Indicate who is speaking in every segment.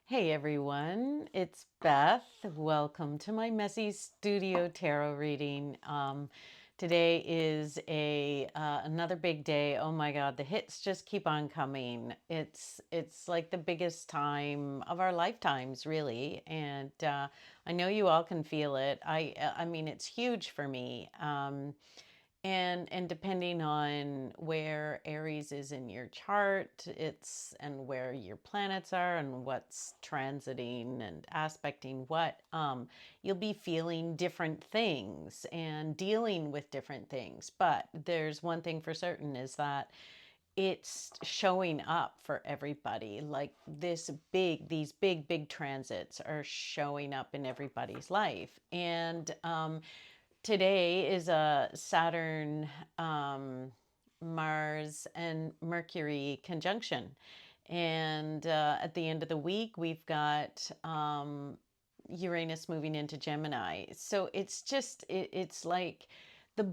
Speaker 1: Hey everyone, it's Beth. Welcome to my messy studio tarot reading. Today is a another big day. Oh my God, the hits just keep on coming. It's like the biggest time of our lifetimes, really, and I know you all can feel it. I mean, it's huge for me. And depending on where Aries is in your chart, it's and where your planets are and what's transiting and aspecting what, you'll be feeling different things and dealing with different things. But there's one thing for certain is that it's showing up for everybody. Like these big transits are showing up in everybody's life. And today is a Saturn, Mars, and Mercury conjunction. And at the end of the week, we've got Uranus moving into Gemini. So it's like the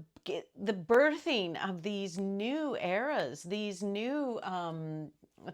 Speaker 1: the birthing of these new eras, these new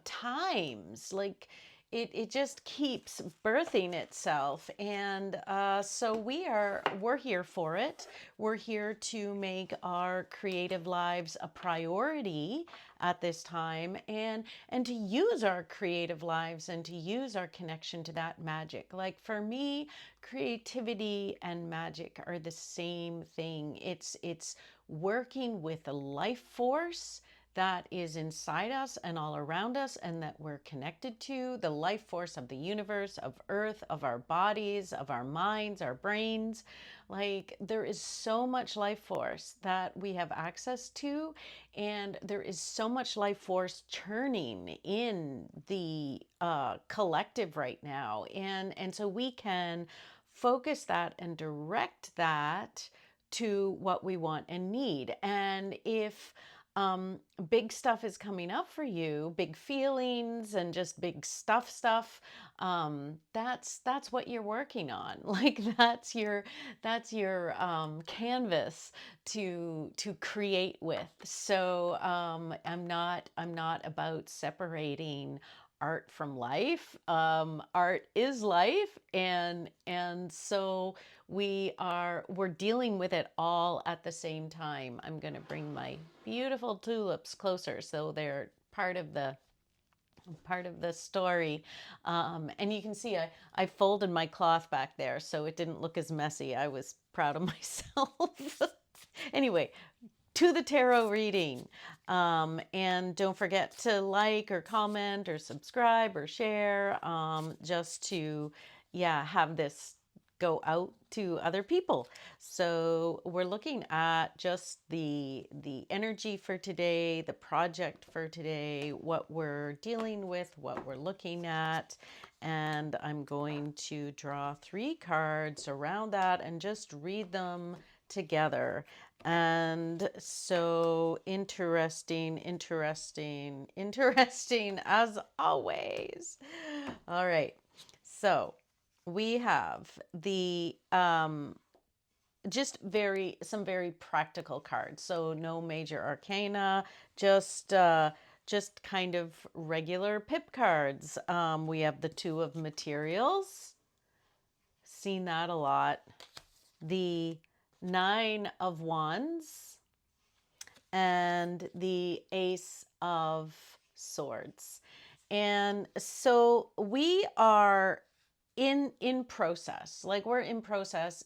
Speaker 1: times. Like it just keeps birthing itself, and so we're here for it. We're here to make our creative lives a priority at this time, and to use our creative lives and to use our connection to that magic. Like for me, creativity and magic are the same thing. It's working with the life force that is inside us and all around us and that we're connected to, the life force of the universe, of earth, of our bodies, of our minds, our brains. Like there is so much life force that we have access to, and there is so much life force churning in the collective right now. And so we can focus that and direct that to what we want and need. And if big stuff is coming up for you, big feelings and just big stuff, that's what you're working on. Like that's your canvas to create with. So I'm not about separating art from life. Art is life, and so we're dealing with it all at the same time. I'm going to bring my beautiful tulips closer so they're part of the story. And you can see I folded my cloth back there so it didn't look as messy. I was proud of myself. Anyway, to the tarot reading. And don't forget to like or comment or subscribe or share, just to, yeah, have this go out to other people. So we're looking at just the energy for today, the project for today, what we're dealing with, what we're looking at, and I'm going to draw 3 cards around that and just read them together. And so interesting as always. All right. So we have the just some very practical cards. So no major arcana, just kind of regular pip cards. We have the 2 of materials. Seen that a lot. The 9 of wands and the Ace of Swords. And so we are in process. Like we're in process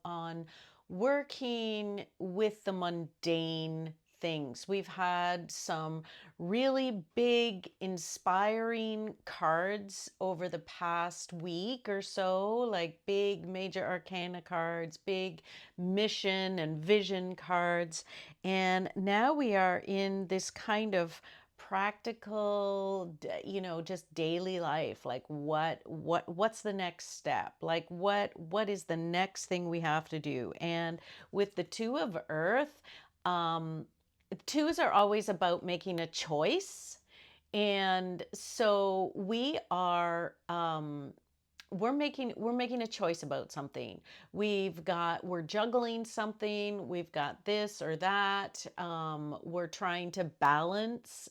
Speaker 1: on working with the mundane things. We've had some really big, inspiring cards over the past week or so, like big major arcana cards, big mission and vision cards. And now we are in this kind of practical, just daily life. Like what's the next step? Like what is the next thing we have to do? And with the 2 of earth, twos are always about making a choice. And so we're making a choice about something. We're juggling something. We've got this or that. We're trying to balance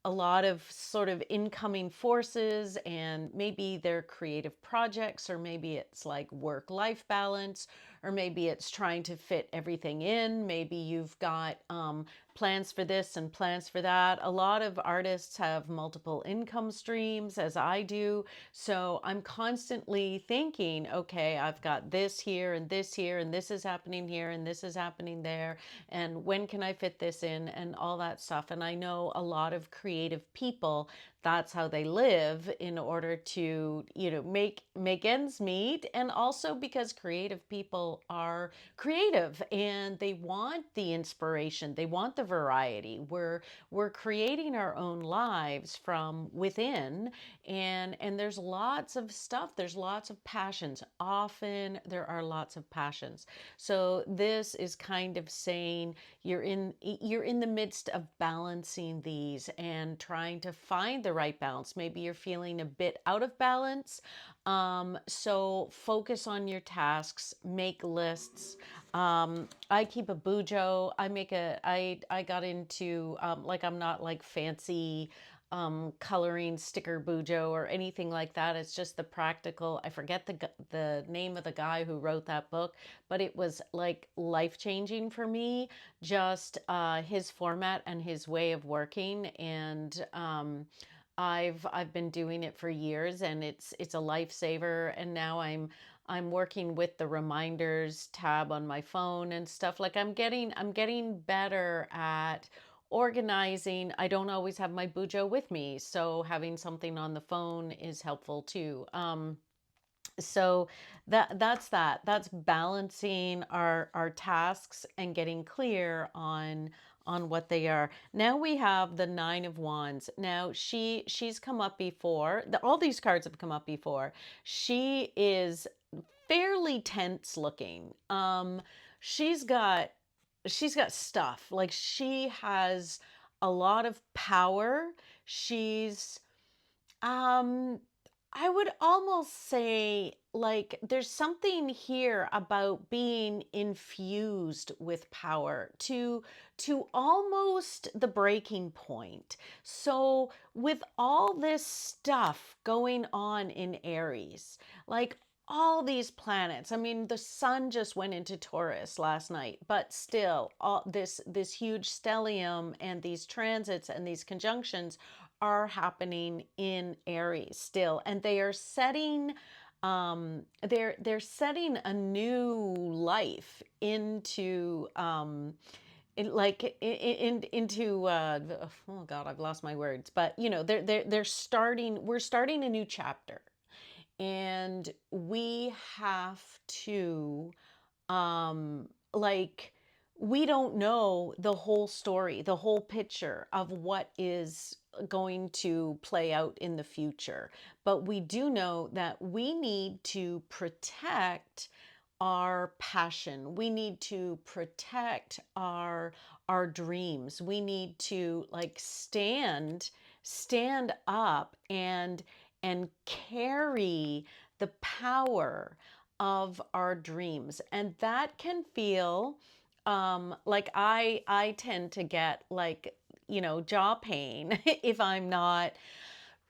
Speaker 1: a lot of sort of incoming forces, and maybe they're creative projects, or maybe it's like work life balance, or maybe it's trying to fit everything in. Maybe you've got plans for this and plans for that. A lot of artists have multiple income streams, as I do. So I'm constantly thinking, okay, I've got this here and this here, and this is happening here and this is happening there. And when can I fit this in, and all that stuff. And I know a lot of creative people, that's how they live in order to, make ends meet. And also because creative people are creative and they want the inspiration, they want the variety. We're creating our own lives from within, and there's lots of stuff, there's lots of passions. Often there are lots of passions. So this is kind of saying you're in the midst of balancing these and trying to find the right balance. Maybe you're feeling a bit out of balance. So focus on your tasks, make lists. I keep a bujo. I got into, like, I'm not like fancy coloring sticker bujo or anything like that. It's just the practical. I forget the name of the guy who wrote that book, but it was like life changing for me. Just his format and his way of working, and I've been doing it for years, and it's a lifesaver. And now I'm working with the reminders tab on my phone and stuff. Like, I'm getting better at organizing. I don't always have my bujo with me, so having something on the phone is helpful too. So that's balancing our tasks and getting clear on what they are. Now we have the Nine of Wands. Now she's come up before. All these cards have come up before. She is fairly tense looking. She's got she's got stuff. Like, she has a lot of power. She's um I would almost say, like, there's something here about being infused with power to almost the breaking point. So with all this stuff going on in Aries, like all these planets, I mean, the sun just went into Taurus last night, but still, all this huge stellium and these transits and these conjunctions are happening in Aries still, and they are setting they're setting a new life into into oh God, I've lost my words, but they're starting we're starting a new chapter, and we have to like, we don't know the whole story, the whole picture of what is going to play out in the future. But we do know that we need to protect our passion. We need to protect our dreams. We need to, like, stand up and carry the power of our dreams. And that can feel like, I tend to get, like, jaw pain if I'm not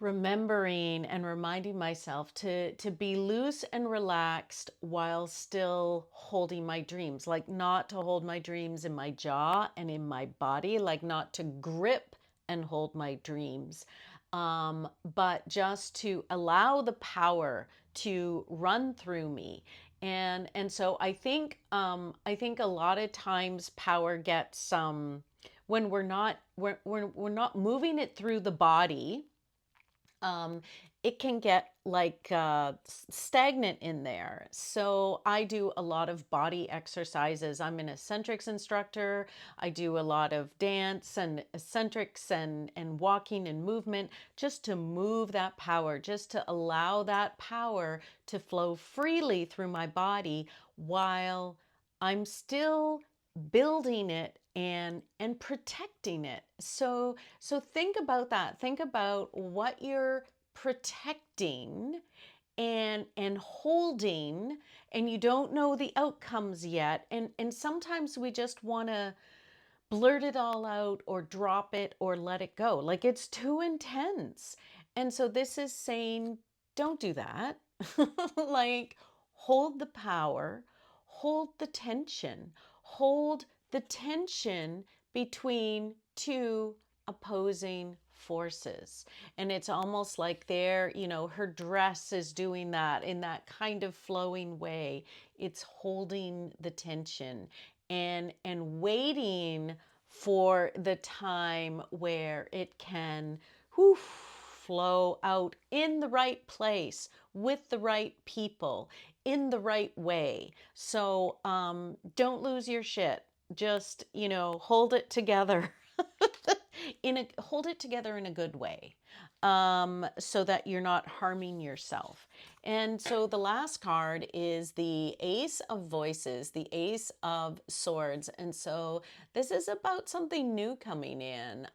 Speaker 1: remembering and reminding myself to be loose and relaxed while still holding my dreams. Like, not to hold my dreams in my jaw and in my body, like not to grip and hold my dreams, but just to allow the power to run through me. And so I think a lot of times power gets, when we're not moving it through the body, um, it can get like stagnant in there. So I do a lot of body exercises. I'm an eccentrics instructor. I do a lot of dance and eccentrics and walking and movement, just to move that power, just to allow that power to flow freely through my body while I'm still building it and protecting it. So think about that. Think about what you're protecting and holding, and you don't know the outcomes yet. And sometimes we just want to blurt it all out or drop it or let it go. Like it's too intense. And so this is saying, don't do that. Like, hold the power, hold the tension between two opposing forces. And it's almost like there, her dress is doing that in that kind of flowing way. It's holding the tension and waiting for the time where it can flow out in the right place with the right people in the right way. So don't lose your shit. Just, hold it together. Hold it together in a good way, so that you're not harming yourself. And so the last card is the Ace of Voices, the Ace of Swords. And so this is about something new coming in.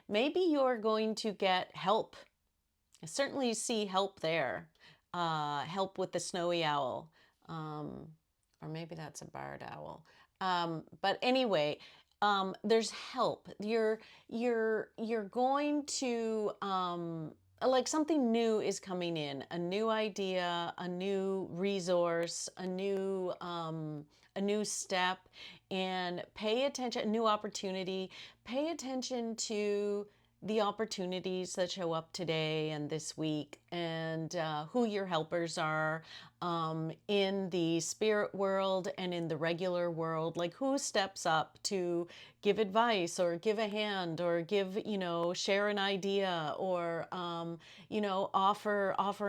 Speaker 1: Maybe you're going to get help. I certainly see help there. Help with the snowy owl. Or maybe that's a barred owl. But anyway, there's help. You're going to like something new is coming in, a new idea, a new resource, a new step, and pay attention, a new opportunity. Pay attention to the opportunities that show up today and this week, and who your helpers are in the spirit world and in the regular world. Like, who steps up to give advice or give a hand or give, share an idea or, offer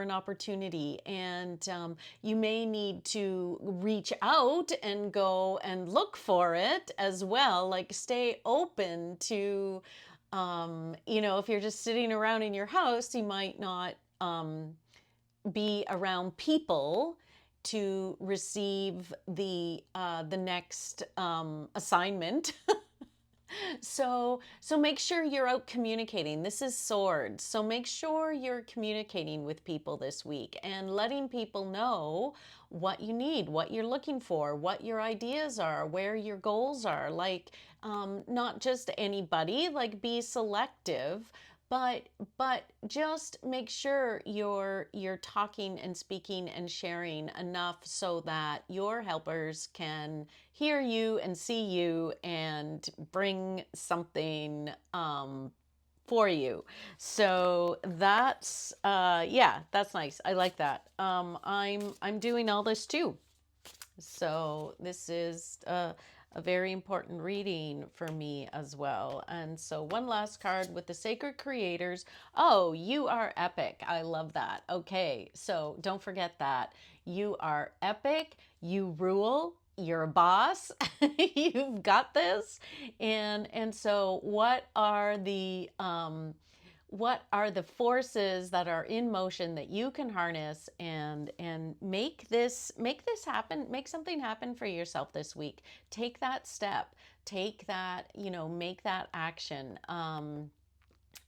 Speaker 1: an opportunity. And you may need to reach out and go and look for it as well. Like, stay open to, if you're just sitting around in your house, you might not be around people to receive the next assignment. So make sure you're out communicating. This is swords. So make sure you're communicating with people this week and letting people know what you need, what you're looking for, what your ideas are, where your goals are. Like, not just anybody, like be selective, but just make sure you're talking and speaking and sharing enough so that your helpers can hear you and see you and bring something for you. So that's yeah, that's nice. I like that. I'm doing all this too. So this is a very important reading for me as well. And so one last card with the Sacred Creators. Oh, you are epic. I love that. Okay, so don't forget that. You are epic. You rule. You're a boss. You've got this. And so what are the forces that are in motion that you can harness and make this happen, make something happen for yourself this week? Take that step, take that, make that action.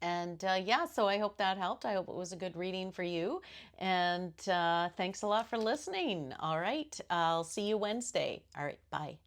Speaker 1: And yeah, so I hope that helped. I hope it was a good reading for you. And thanks a lot for listening. All right, I'll see you Wednesday. All right, bye.